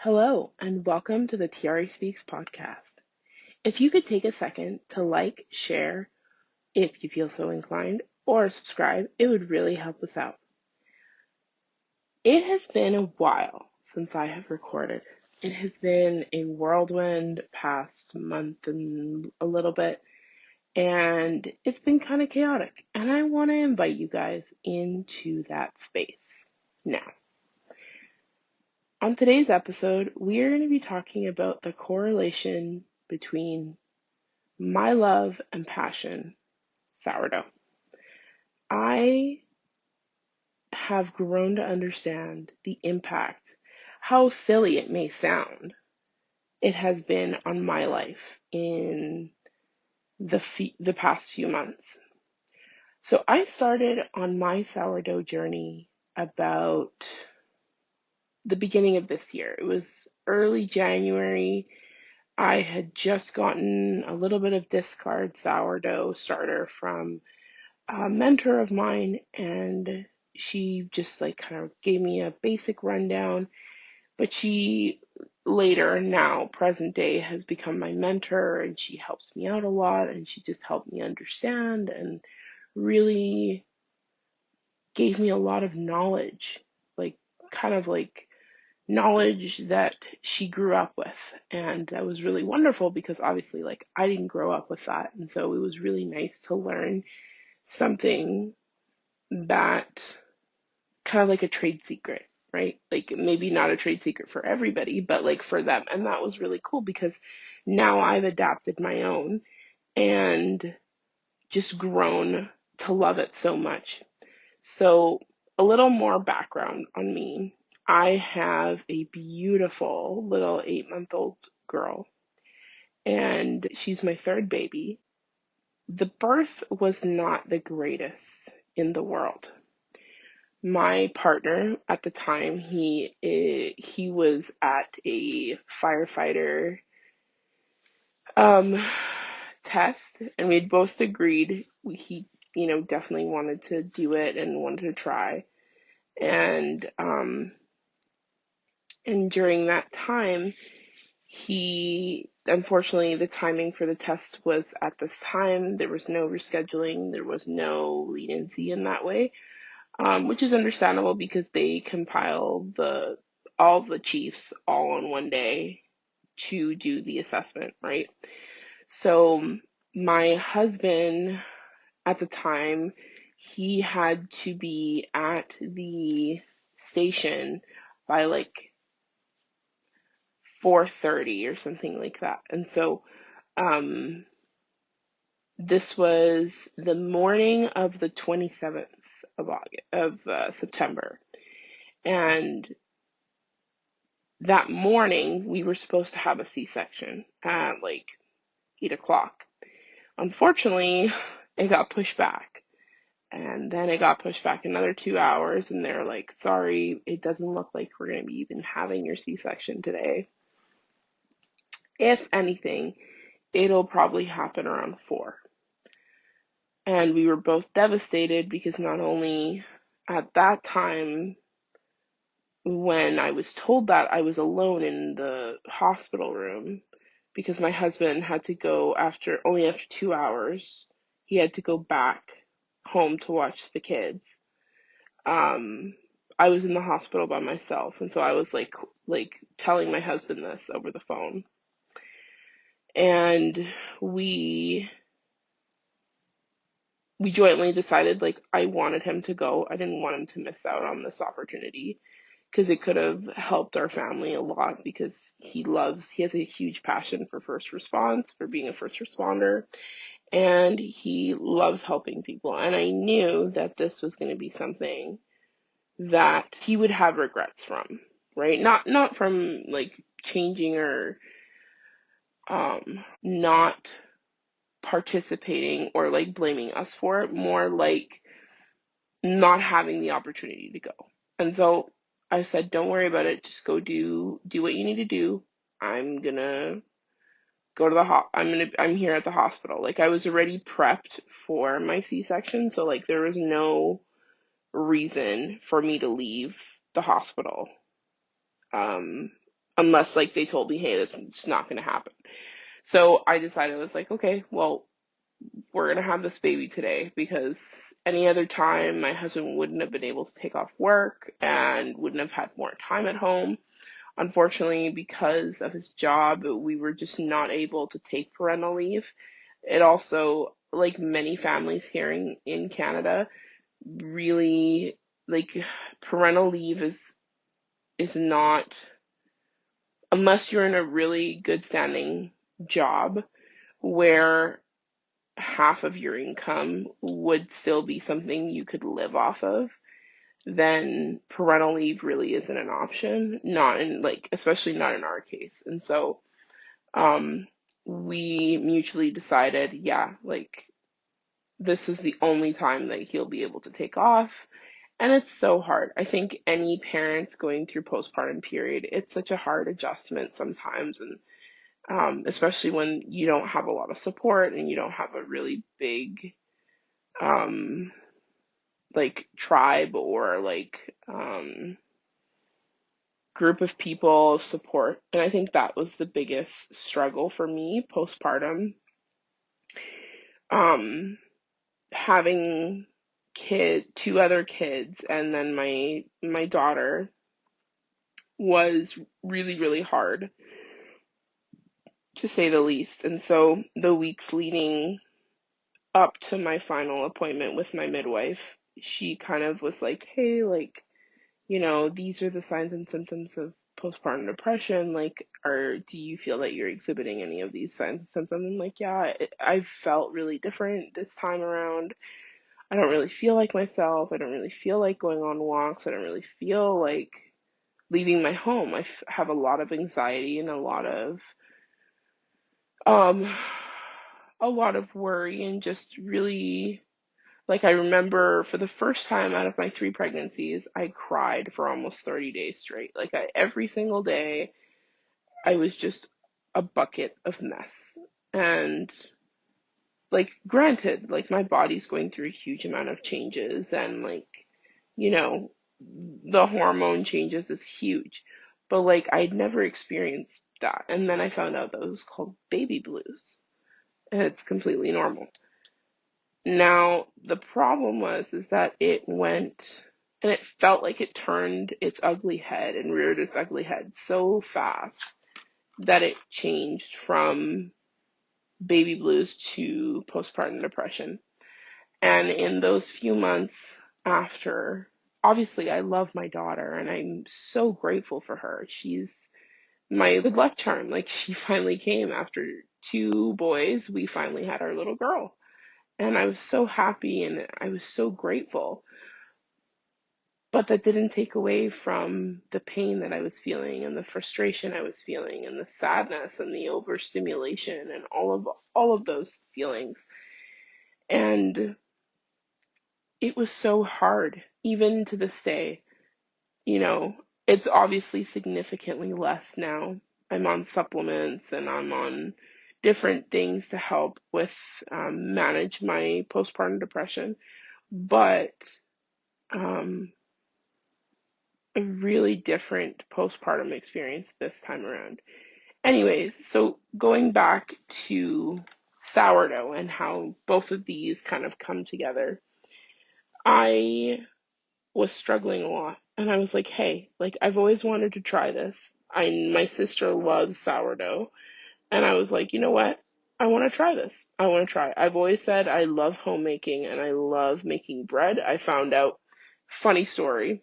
Hello, and welcome to the Tiare Speaks podcast. If you could take a second to like, share, if you feel so inclined, or subscribe, it would really help us out. It has been a while since I have recorded. It has been a whirlwind past month and a little bit, and it's been kind of chaotic. And I want to invite you guys into that space now. On today's episode, we are going to be talking about the correlation between my love and passion, sourdough. I have grown to understand the impact, how silly it may sound, it has been on my life in the past few months. So I started on my sourdough journey about the beginning of this year. It was early January. I had just gotten a little bit of discard sourdough starter from a mentor of mine, and she just like kind of gave me a basic rundown. But she later, now present day, has become my mentor, and she helps me out a lot, and she just helped me understand and really gave me a lot of knowledge, like kind of like knowledge that she grew up with. And that was really wonderful because obviously like I didn't grow up with that. And so it was really nice to learn something that kind of like a trade secret, right? Like maybe not a trade secret for everybody, but like for them. And that was really cool because now I've adapted my own and just grown to love it so much. So a little more background on me. I have a beautiful little 8-month-old girl, and she's my third baby. The birth was not the greatest in the world. My partner at the time, he was at a firefighter test, and we had both agreed he definitely wanted to do it and wanted to try. And during that time, unfortunately, the timing for the test was at this time. There was no rescheduling. There was no leniency in that way, which is understandable because they compile all the chiefs all on one day to do the assessment, right? So my husband at the time, he had to be at the station by like 4:30 or something like that. And so this was the morning of the 27th of September. And that morning we were supposed to have a C-section at like 8 o'clock. Unfortunately, it got pushed back. And then it got pushed back another 2 hours, and they're like, sorry, it doesn't look like we're going to be even having your C-section today. If anything, it'll probably happen around 4. And we were both devastated because not only at that time, when I was told that, I was alone in the hospital room because my husband had to go only after 2 hours. He had to go back home to watch the kids. I was in the hospital by myself, and so I was like telling my husband this over the phone. And we jointly decided like I wanted him to go. I didn't want him to miss out on this opportunity because it could have helped our family a lot because he has a huge passion for first response, for being a first responder, and he loves helping people. And I knew that this was going to be something that he would have regrets from, right? Not from like changing or not participating or like blaming us for it, more like not having the opportunity to go. And so I said, don't worry about it. Just go do what you need to do. I'm gonna go to I'm here at the hospital. Like I was already prepped for my C-section, so like there was no reason for me to leave the hospital unless like they told me, hey, that's just not going to happen. So I decided, I was like, okay, well, we're going to have this baby today, because any other time my husband wouldn't have been able to take off work and wouldn't have had more time at home. Unfortunately, because of his job, we were just not able to take parental leave. It also, like many families here in Canada, really, like, parental leave is not, unless you're in a really good standing job where half of your income would still be something you could live off of, then parental leave really isn't an option. Not in, like, especially not in our case. And so um we mutually decided, yeah, like, this is the only time that he'll be able to take off. And it's so hard. I think any parents going through postpartum period, it's such a hard adjustment sometimes, and especially when you don't have a lot of support and you don't have a really big um, like tribe or like group of people of support. And I think that was the biggest struggle for me postpartum. Um, Having two other kids, and then my daughter, was really, really hard, to say the least. And so the weeks leading up to my final appointment with my midwife, she kind of was like, hey, like, these are the signs and symptoms of postpartum depression. Like, do you feel that you're exhibiting any of these signs and symptoms? I'm like, yeah, I felt really different this time around. I don't really feel like myself. I don't really feel like going on walks. I don't really feel like leaving my home. have a lot of anxiety and um, a lot of worry, and just really, like, I remember for the first time out of my three pregnancies, I cried for almost 30 days straight. Like, every single day, I was just a bucket of mess. And, like, granted, like, my body's going through a huge amount of changes, and, like, you know, the hormone changes is huge. But, like, I'd never experienced that. And then I found out that it was called baby blues, and it's completely normal. Now, the problem was is that it went, and it felt like it turned its ugly head and reared its ugly head so fast that it changed from baby blues to postpartum depression. And in those few months after, obviously I love my daughter and I'm so grateful for her. She's my good luck charm. Like, she finally came after two boys. We finally had our little girl. And I was so happy and I was so grateful. But that didn't take away from the pain that I was feeling, and the frustration I was feeling, and the sadness and the overstimulation and all of those feelings. And it was so hard, even to this day. You know, it's obviously significantly less now. I'm on supplements and I'm on different things to help with manage my postpartum depression. But um, a really different postpartum experience this time around. Anyways, so going back to sourdough and how both of these kind of come together, I was struggling a lot. And I was like, hey, like, I've always wanted to try this. My sister loves sourdough. And I was like, you know what? I want to try this. I want to try. I've always said I love homemaking and I love making bread. I found out, funny story,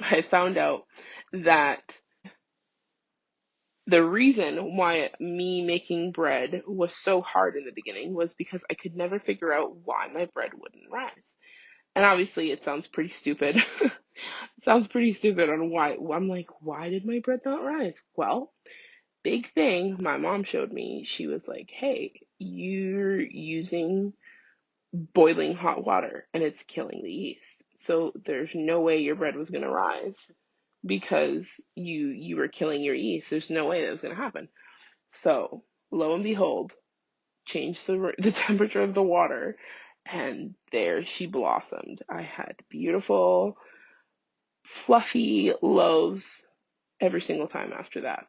I found out that the reason why me making bread was so hard in the beginning was because I could never figure out why my bread wouldn't rise. And obviously it sounds pretty stupid. It sounds pretty stupid on why. I'm like, why did my bread not rise? Well, big thing my mom showed me. She was like, hey, you're using boiling hot water and it's killing the yeast. So there's no way your bread was going to rise because you were killing your yeast. There's no way that was going to happen. So lo and behold, change the temperature of the water, and there she blossomed. I had beautiful, fluffy loaves every single time after that.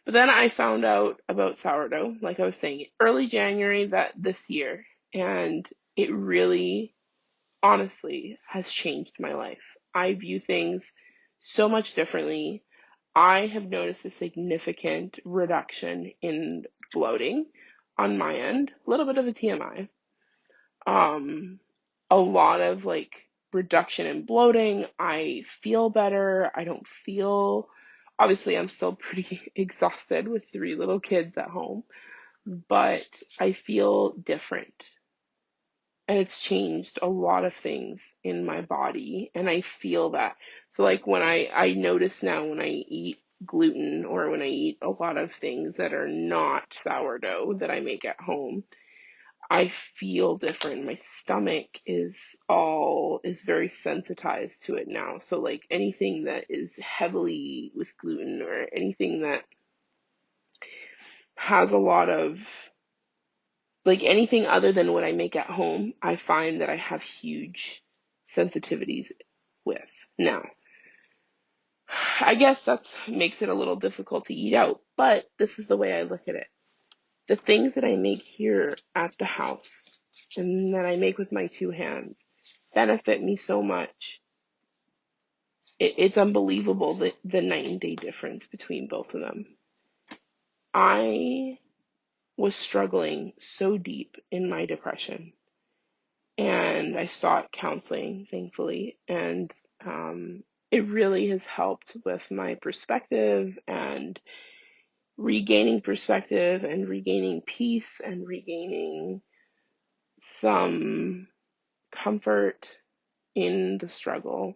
But then I found out about sourdough, like I was saying, early January that this year, and it really honestly has changed my life. I view things so much differently. I have noticed a significant reduction in bloating on my end, a little bit of a TMI. Um, a lot of like reduction in bloating. I feel better. I don't feel, obviously, I'm still pretty exhausted with three little kids at home, but I feel different. And it's changed a lot of things in my body, and I feel that. So like when I notice now when I eat gluten or when I eat a lot of things that are not sourdough that I make at home, I feel different. My stomach is very sensitized to it now. So like anything that is heavily with gluten or anything that has a lot of like anything other than what I make at home, I find that I have huge sensitivities with. Now, I guess that makes it a little difficult to eat out, but this is the way I look at it. The things that I make here at the house and that I make with my two hands benefit me so much. It's unbelievable the night and day difference between both of them. I was struggling so deep in my depression, and I sought counseling, thankfully, and it really has helped with my perspective and regaining perspective and regaining peace and regaining some comfort in the struggle.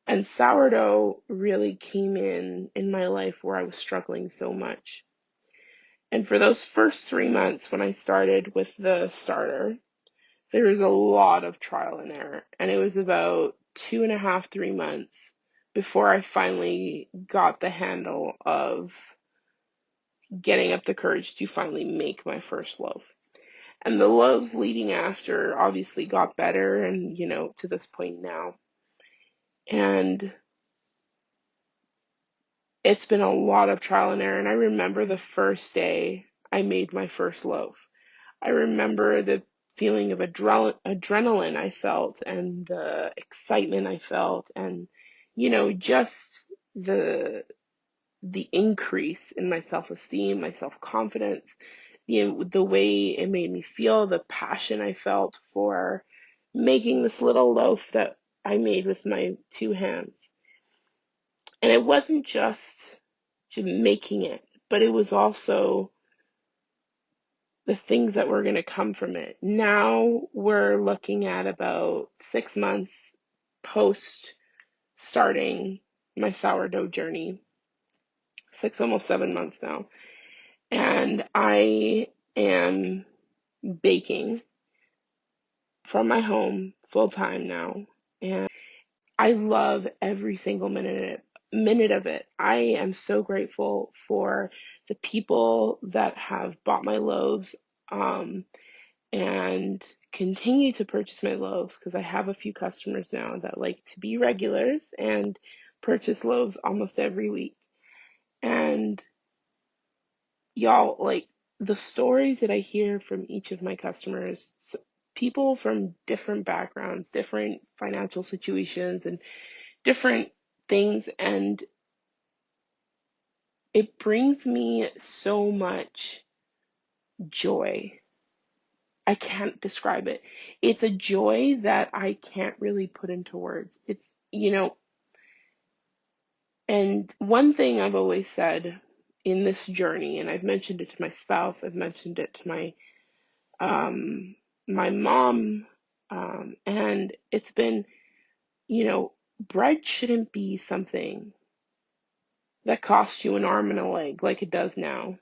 And sourdough really came in my life where I was struggling so much. And for those first 3 months when I started with the starter, there was a lot of trial and error. And it was about 2.5, 3 months before I finally got the handle of getting up the courage to finally make my first loaf. And the loaves leading after obviously got better and, to this point now. And it's been a lot of trial and error. And I remember the first day I made my first loaf. I remember the feeling of adrenaline I felt and the excitement I felt and, just the increase in my self-esteem, my self-confidence, the way it made me feel, the passion I felt for making this little loaf that I made with my two hands. And it wasn't just making it, but it was also the things that were going to come from it. Now we're looking at about 6 months post starting my sourdough journey, almost 7 months now. And I am baking from my home full time now. And I love every single minute of it. I am so grateful for the people that have bought my loaves and continue to purchase my loaves because I have a few customers now that like to be regulars and purchase loaves almost every week. And y'all, like the stories that I hear from each of my customers, people from different backgrounds, different financial situations, and different things, and it brings me so much joy. I can't describe it. It's a joy that I can't really put into words. It's, and one thing I've always said in this journey, and I've mentioned it to my spouse, I've mentioned it to my mom, and it's been, bread shouldn't be something that costs you an arm and a leg like it does now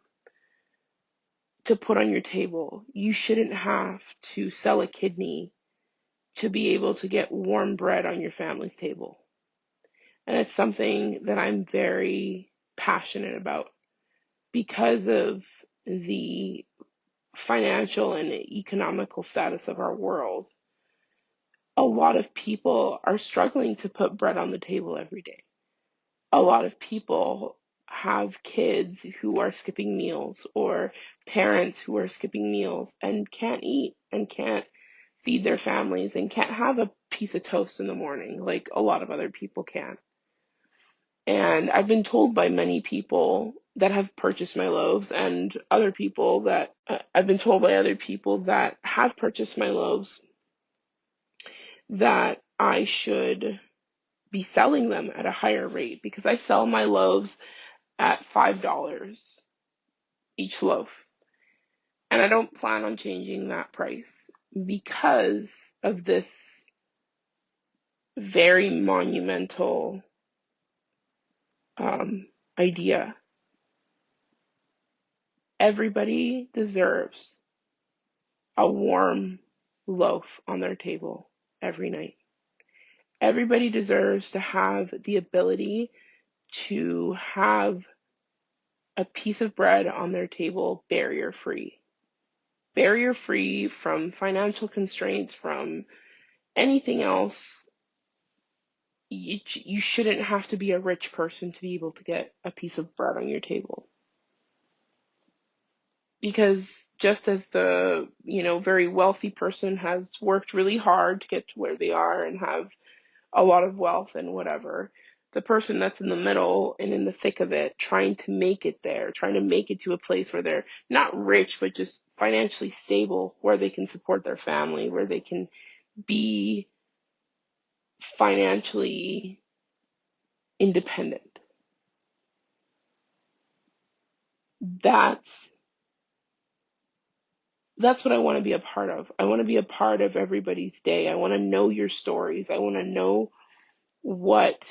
to put on your table. You shouldn't have to sell a kidney to be able to get warm bread on your family's table. And it's something that I'm very passionate about because of the financial and economical status of our world. A lot of people are struggling to put bread on the table every day. a lot of people have kids who are skipping meals, or parents who are skipping meals and can't eat and can't feed their families and can't have a piece of toast in the morning like a lot of other people can. And I've been told by many people that have purchased my loaves, and other people that I've been told by other people that have purchased my loaves, that I should be selling them at a higher rate, because I sell my loaves at $5 each loaf. And I don't plan on changing that price because of this very monumental idea. Everybody deserves a warm loaf on their table every night. Everybody deserves to have the ability to have a piece of bread on their table barrier free. Barrier free from financial constraints, from anything else. You shouldn't have to be a rich person to be able to get a piece of bread on your table. Because just as the, very wealthy person has worked really hard to get to where they are and have a lot of wealth and whatever, the person that's in the middle and in the thick of it, trying to make it there, trying to make it to a place where they're not rich, but just financially stable, where they can support their family, where they can be financially independent. That's what I want to be a part of. I want to be a part of everybody's day. I want to know your stories. I want to know what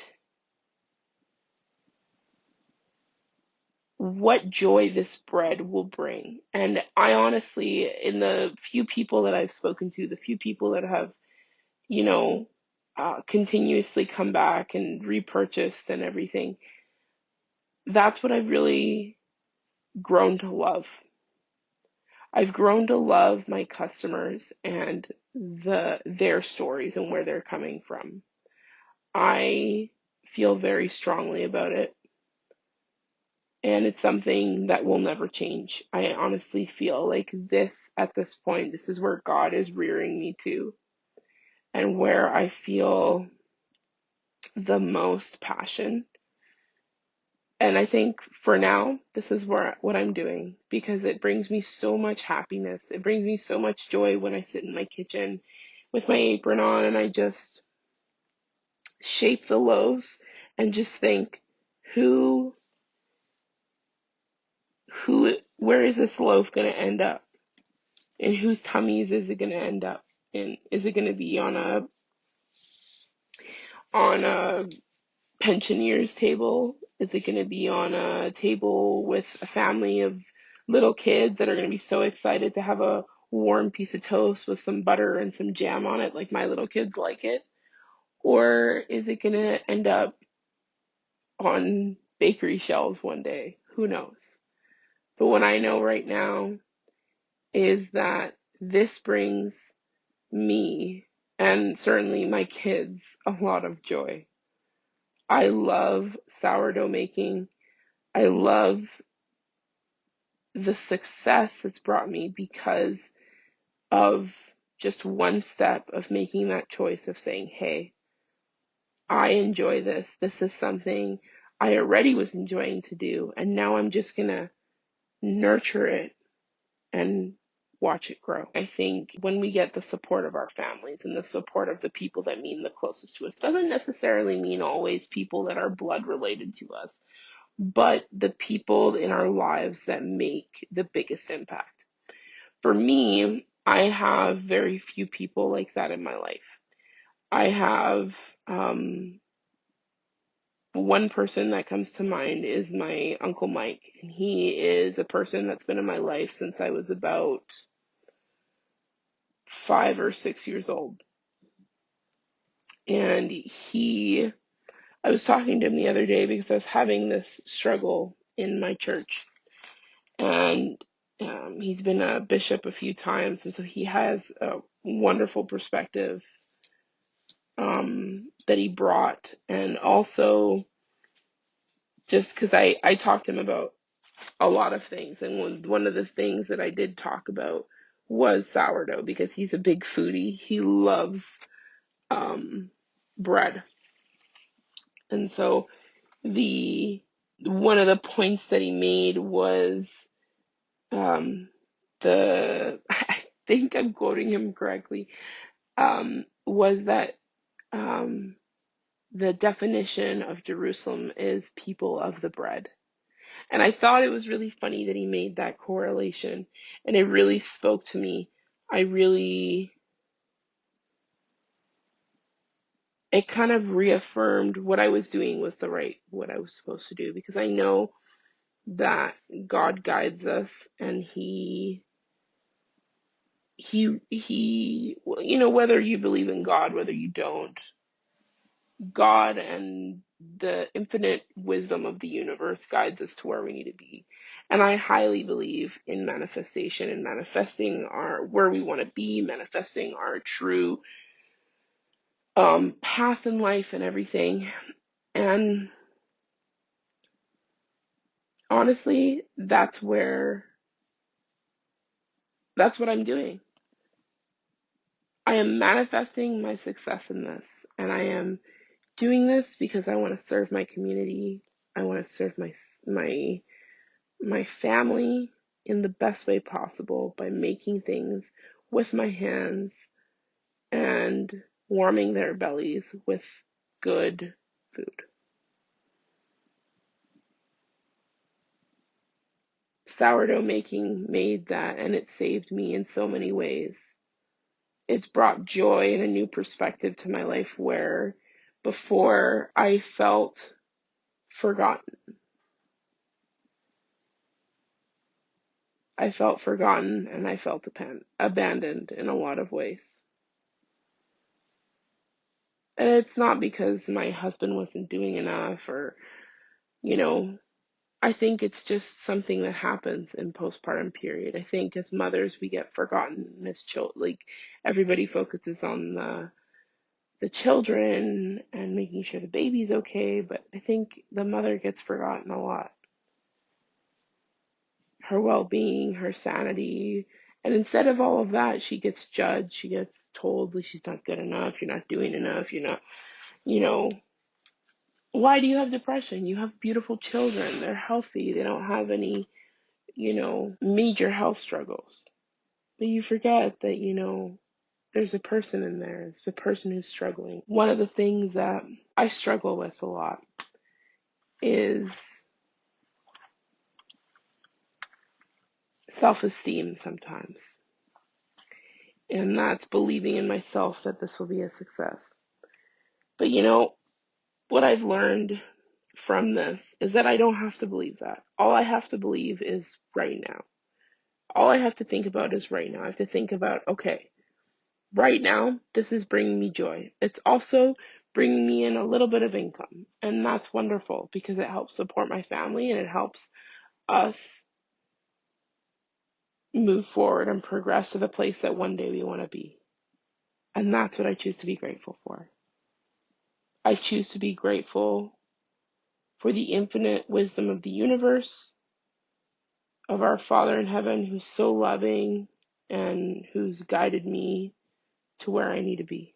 joy this bread will bring. And I honestly, in the few people that I've spoken to, the few people that have, continuously come back and repurchased and everything, that's what I've really grown to love. I've grown to love my customers and their stories and where they're coming from. I feel very strongly about it, and it's something that will never change. I honestly feel like at this point, this is where God is rearing me to, and where I feel the most passion. And I think for now, this is what I'm doing, because it brings me so much happiness. It brings me so much joy when I sit in my kitchen with my apron on and I just shape the loaves and just think, who where is this loaf going to end up? In whose tummies is it going to end up? And is it going to be on a pensioner's table? Is it going to be on a table with a family of little kids that are going to be so excited to have a warm piece of toast with some butter and some jam on it, like my little kids like it? Or is it going to end up on bakery shelves one day? Who knows? But what I know right now is that this brings me, and certainly my kids, a lot of joy. I love sourdough making. I love the success it's brought me because of just one step of making that choice of saying, hey, I enjoy this. This is something I already was enjoying to do, and now I'm just going to nurture it and watch it grow. I think when we get the support of our families and the support of the people that mean the closest to us, doesn't necessarily mean always people that are blood related to us, but the people in our lives that make the biggest impact. For me, I have very few people like that in my life. I have one person that comes to mind is my Uncle Mike, and he is a person that's been in my life since I was about 5 or 6 years old. And I was talking to him the other day because I was having this struggle in my church. And he's been a bishop a few times, and so he has a wonderful perspective that he brought. And also, just because I talked to him about a lot of things. And one of the things that I did talk about was sourdough, because he's a big foodie. He loves bread. And so the one of the points that he made was um, I think I'm quoting him correctly, was that um, the definition of Jerusalem is people of the bread. And I thought it was really funny that he made that correlation, and it really spoke to me. It kind of reaffirmed what I was doing was what I was supposed to do, because I know that God guides us, and whether you believe in God, whether you don't, God and the infinite wisdom of the universe guides us to where we need to be. And I highly believe in manifestation and manifesting where we want to be, manifesting our true path in life and everything. And honestly, that's what I'm doing. I am manifesting my success in this, and I am doing this because I want to serve my community. I want to serve my family in the best way possible by making things with my hands and warming their bellies with good food. Sourdough making made that, and it saved me in so many ways. It's brought joy and a new perspective to my life, where before I felt forgotten. I felt forgotten, and I felt abandoned in a lot of ways. And it's not because my husband wasn't doing enough, or, you know, I think it's just something that happens in postpartum period. I think as mothers, we get forgotten as children. Like, everybody focuses on the children and making sure the baby's okay, but I think the mother gets forgotten a lot. Her well-being, her sanity, and instead of all of that, she gets judged. She gets told that she's not good enough, you're not doing enough, you're not, you know, why do you have depression? You have beautiful children. They're healthy. They don't have any, major health struggles. But you forget that, there's a person in there. It's a person who's struggling. One of the things that I struggle with a lot is self-esteem sometimes. And that's believing in myself that this will be a success. But what I've learned from this is that I don't have to believe that. All I have to believe is right now. All I have to think about is right now. I have to think about, okay, right now, this is bringing me joy. It's also bringing me in a little bit of income. And that's wonderful, because it helps support my family, and it helps us move forward and progress to the place that one day we want to be. And that's what I choose to be grateful for. I choose to be grateful for the infinite wisdom of the universe, of our Father in heaven, who's so loving and who's guided me to where I need to be.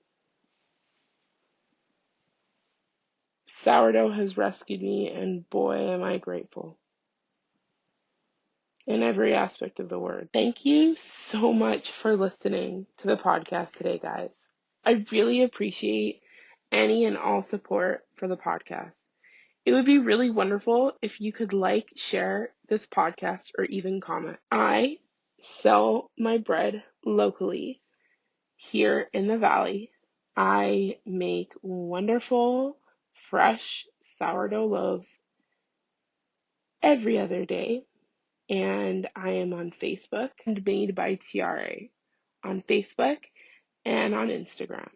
Sourdough has rescued me, and boy, am I grateful. In every aspect of the word. Thank you so much for listening to the podcast today, guys. I really appreciate any and all support for the podcast. It would be really wonderful if you could share this podcast, or even comment. I sell my bread locally here in the valley. I make wonderful, fresh sourdough loaves every other day, and I am on Facebook, and made by Tiare on Facebook and on Instagram.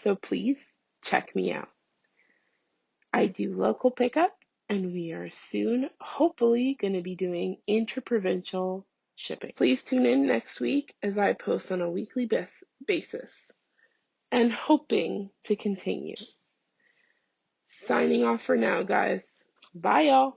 So please check me out. I do local pickup, and we are soon, hopefully, going to be doing interprovincial shipping. Please tune in next week as I post on a weekly basis, and hoping to continue. Signing off for now, guys. Bye, y'all.